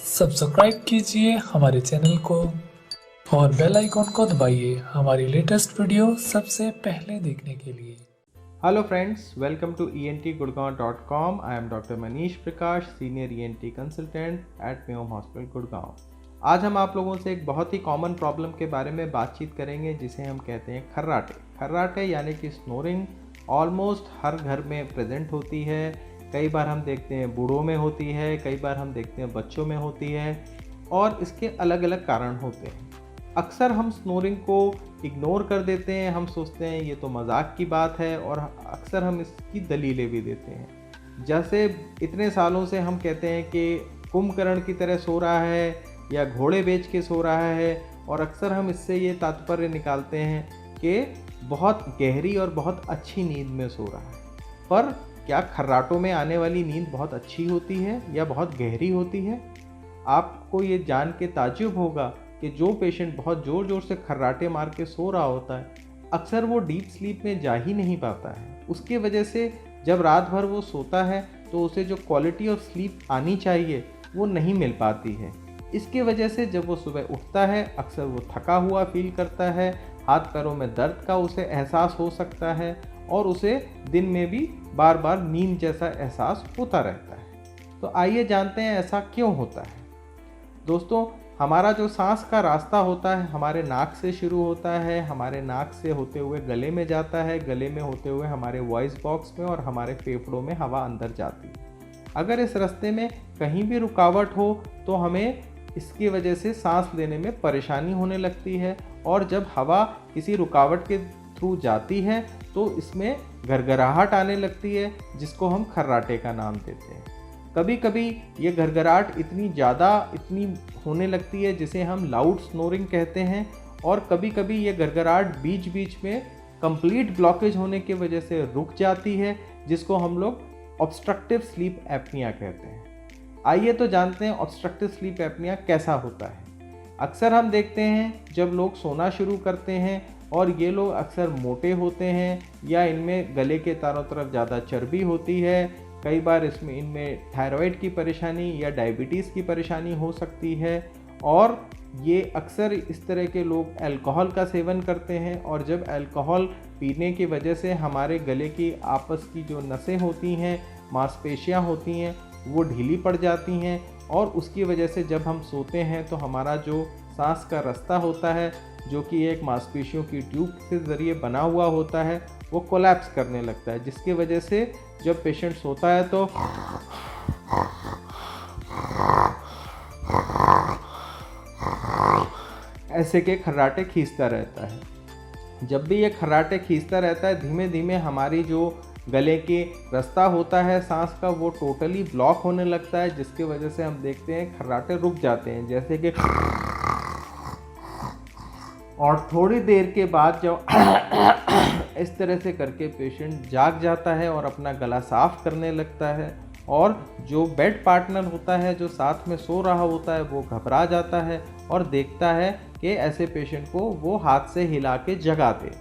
Subscribe कीजिए हमारे channel को और बेल आइकॉन को दबाइए हमारी लेटेस्ट वीडियो सबसे पहले देखने के लिए। Hello friends, welcome to entgurgaon.com. I am Dr. Manish Prakash, Senior ENT Consultant at Mayom Hospital, Gurgaon. आज हम आप लोगों से एक बहुत ही कॉमन प्रॉब्लम के बारे में बातचीत करेंगे जिसे हम कहते हैं खर्राटे यानी कि स्नोरिंग ऑलमोस्ट हर घर में प्रेजेंट होती है। कई बार हम देखते हैं बूढ़ों में होती है, कई बार हम देखते हैं बच्चों में होती है और इसके अलग अलग कारण होते हैं। अक्सर हम स्नोरिंग को इग्नोर कर देते हैं, हम सोचते हैं ये तो मजाक की बात है और अक्सर हम इसकी दलीलें भी देते हैं। जैसे इतने सालों से हम कहते हैं कि कुंभकर्ण की तरह सो रहा है या घोड़े बेच के सो रहा है और अक्सर हम इससे ये तात्पर्य निकालते हैं कि बहुत गहरी और बहुत अच्छी नींद में सो रहा है। पर क्या खर्राटों में आने वाली नींद बहुत अच्छी होती है या बहुत गहरी होती है? आपको ये जान के ताज्जुब होगा कि जो पेशेंट बहुत ज़ोर ज़ोर से खर्राटे मार के सो रहा होता है अक्सर वो डीप स्लीप में जा ही नहीं पाता है। उसके वजह से जब रात भर वो सोता है तो उसे जो क्वालिटी ऑफ स्लीप आनी चाहिए वो नहीं मिल पाती है। इसके वजह से जब वो सुबह उठता है अक्सर वो थका हुआ फील करता है, हाथ पैरों में दर्द का उसे एहसास हो सकता है और उसे दिन में भी बार बार नींद जैसा एहसास होता रहता है। तो आइए जानते हैं ऐसा क्यों होता है। दोस्तों, हमारा जो सांस का रास्ता होता है हमारे नाक से शुरू होता है, हमारे नाक से होते हुए गले में जाता है, गले में होते हुए हमारे वॉइस बॉक्स में और हमारे फेफड़ों में हवा अंदर जाती है। अगर इस रास्ते में कहीं भी रुकावट हो तो हमें इसकी वजह से सांस लेने में परेशानी होने लगती है और जब हवा किसी रुकावट के थ्रू जाती है तो इसमें घरघराहट आने लगती है जिसको हम खर्राटे का नाम देते हैं। कभी कभी ये घरघराहट इतनी होने लगती है जिसे हम लाउड स्नोरिंग कहते हैं और कभी कभी ये घरघराहट बीच बीच में कंप्लीट ब्लॉकेज होने की वजह से रुक जाती है जिसको हम लोग ऑब्स्ट्रक्टिव स्लीप एपनिया कहते हैं। आइए तो जानते हैं ऑब्स्ट्रक्टिव स्लीप एपनिया कैसा होता है। अक्सर हम देखते हैं जब लोग सोना शुरू करते हैं और ये लोग अक्सर मोटे होते हैं या इनमें गले के चारों तरफ ज़्यादा चर्बी होती है। कई बार इनमें थायराइड की परेशानी या डायबिटीज़ की परेशानी हो सकती है और ये अक्सर इस तरह के लोग अल्कोहल का सेवन करते हैं और जब अल्कोहल पीने की वजह से हमारे गले की आपस की जो नसें होती हैं, मांसपेशियां होती हैं, वो ढीली पड़ जाती हैं और उसकी वजह से जब हम सोते हैं तो हमारा जो सांस का रास्ता होता है जो कि एक मांसपेशियों की ट्यूब के ज़रिए बना हुआ होता है वो कोलैप्स करने लगता है, जिसकी वजह से जब पेशेंट सोता है तो ऐसे के खर्राटे खींचता रहता है। जब भी ये खर्राटे खींचता रहता है धीमे धीमे हमारी जो गले के रास्ता होता है सांस का वो टोटली ब्लॉक होने लगता है, जिसकी वजह से हम देखते हैं खर्राटे रुक जाते हैं जैसे कि, और थोड़ी देर के बाद जब इस तरह से करके पेशेंट जाग जाता है और अपना गला साफ करने लगता है और जो बेड पार्टनर होता है जो साथ में सो रहा होता है वो घबरा जाता है और देखता है कि ऐसे पेशेंट को वो हाथ से हिला के जगा दे।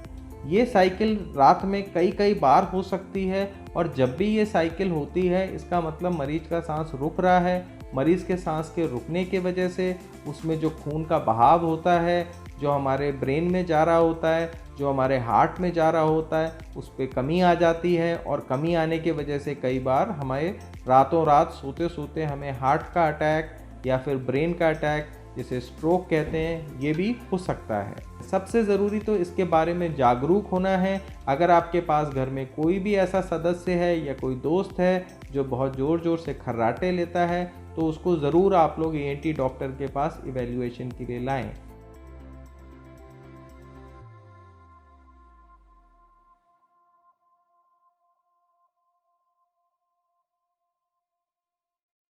ये साइकिल रात में कई बार हो सकती है और जब भी ये साइकिल होती है इसका मतलब मरीज का सांस रुक रहा है। मरीज़ के सांस के रुकने की वजह से उसमें जो खून का बहाव होता है, जो हमारे ब्रेन में जा रहा होता है, जो हमारे हार्ट में जा रहा होता है, उस पर कमी आ जाती है और कमी आने की वजह से कई बार हमारे रातों रात सोते सोते हमें हार्ट का अटैक या फिर ब्रेन का अटैक जिसे स्ट्रोक कहते हैं ये भी हो सकता है। सबसे ज़रूरी तो इसके बारे में जागरूक होना है। अगर आपके पास घर में कोई भी ऐसा सदस्य है या कोई दोस्त है जो बहुत ज़ोर ज़ोर से खर्राटे लेता है तो उसको ज़रूर आप लोग ENT डॉक्टर के पास इवैल्यूएशन के लिए लाएं।